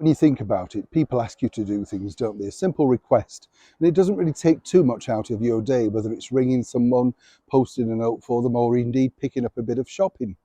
When you think about it, people ask you to do things, don't they? A simple request. And it doesn't really take too much out of your day, whether it's ringing someone, posting a note for them, or indeed picking up a bit of shopping.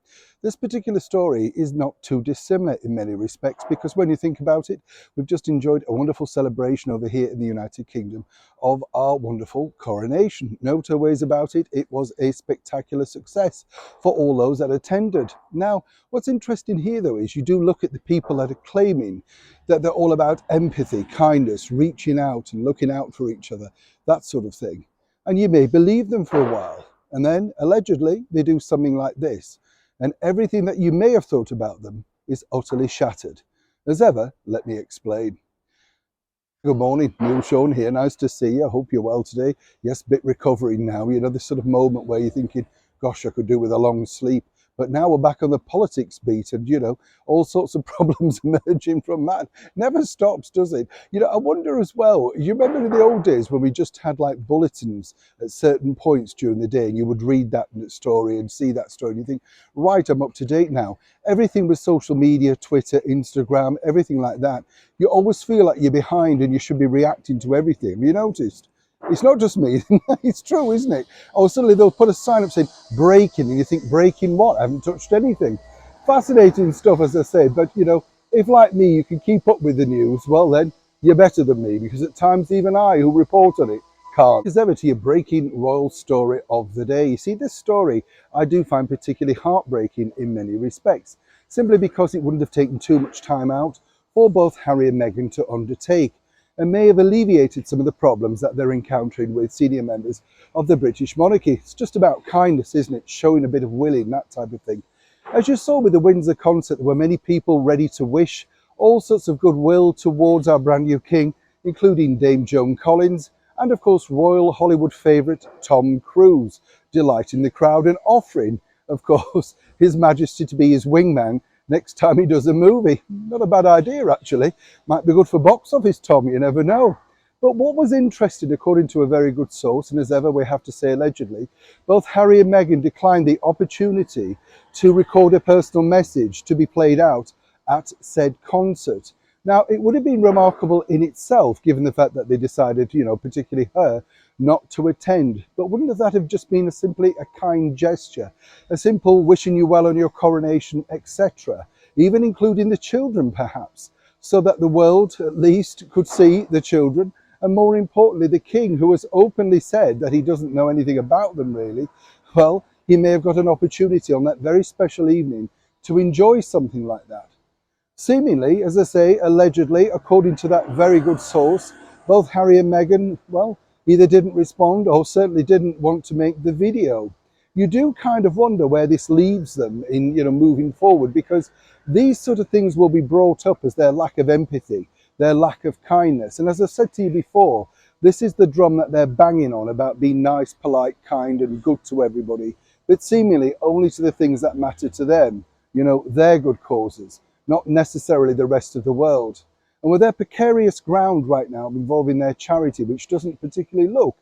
This particular story is not too dissimilar in many respects, because when you think about it, we've just enjoyed a wonderful celebration over here in the United Kingdom of our wonderful coronation. No two ways about it, it was a spectacular success for all those that attended. Now, what's interesting here though is you do look at the people that are claiming that they're all about empathy, kindness, reaching out and looking out for each other, that sort of thing. And you may believe them for a while, and then allegedly they do something like this, and everything that you may have thought about them is utterly shattered. As ever, let me explain. Good morning, Neil Sean here. Nice to see you. I hope you're well today. Yes, bit recovering now. You know, this sort of moment where you're thinking, gosh, I could do with a long sleep. But now we're back on the politics beat, and, you know, all sorts of problems emerging from that. Never stops, does it? You know, I wonder as well, you remember in the old days when we just had like bulletins at certain points during the day, and you would read that story and see that story, and you think, right, I'm up to date now. Everything with social media, Twitter, Instagram, everything like that, you always feel like you're behind and you should be reacting to everything. Have you noticed? It's not just me, it's true, isn't it? Oh, suddenly they'll put a sign up saying breaking, and you think, breaking what? I haven't touched anything. Fascinating stuff, as I say, but you know, if like me you can keep up with the news, well then, you're better than me, because at times even I, who report on it, can't. As ever, to your breaking royal story of the day. You see, this story I do find particularly heartbreaking in many respects, simply because it wouldn't have taken too much time out for both Harry and Meghan to undertake, and may have alleviated some of the problems that they're encountering with senior members of the British monarchy. It's just about kindness, isn't it? Showing a bit of willing, that type of thing. As you saw with the Windsor concert, there were many people ready to wish all sorts of goodwill towards our brand new king, including Dame Joan Collins, and of course royal Hollywood favourite Tom Cruise, delighting the crowd and offering, of course, His Majesty to be his wingman next time he does a movie. Not a bad idea, actually. Might be good for box office, Tom, you never know. But what was interesting, according to a very good source, and as ever we have to say allegedly, both Harry and Meghan declined the opportunity to record a personal message to be played out at said concert. Now, it would have been remarkable in itself, given the fact that they decided, you know, particularly her, not to attend. But wouldn't that have just been simply a kind gesture? A simple wishing you well on your coronation, etc. Even including the children, perhaps, so that the world, at least, could see the children, and more importantly, the king, who has openly said that he doesn't know anything about them, really. Well, he may have got an opportunity on that very special evening to enjoy something like that. Seemingly, as I say, allegedly, according to that very good source, both Harry and Meghan, well, either didn't respond or certainly didn't want to make the video. You do kind of wonder where this leaves them in, you know, moving forward, because these sort of things will be brought up as their lack of empathy, their lack of kindness. And as I said to you before, this is the drum that they're banging on about being nice, polite, kind and good to everybody, but seemingly only to the things that matter to them, you know, their good causes, not necessarily the rest of the world. And with their precarious ground right now involving their charity, which doesn't particularly look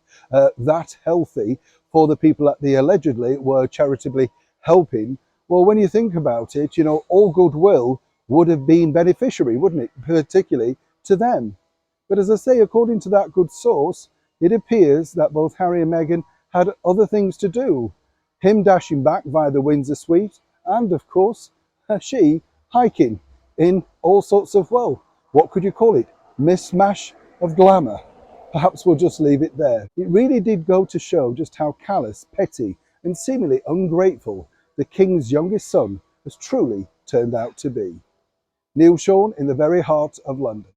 that healthy for the people that they allegedly were charitably helping, well, when you think about it, you know, all goodwill would have been beneficiary, wouldn't it? Particularly to them. But as I say, according to that good source, it appears that both Harry and Meghan had other things to do. Him dashing back via the Windsor suite, and of course, she hiking in all sorts of, well, what could you call it? Mishmash of glamour. Perhaps we'll just leave it there. It really did go to show just how callous, petty, and seemingly ungrateful the king's youngest son has truly turned out to be. Neil Sean in the very heart of London.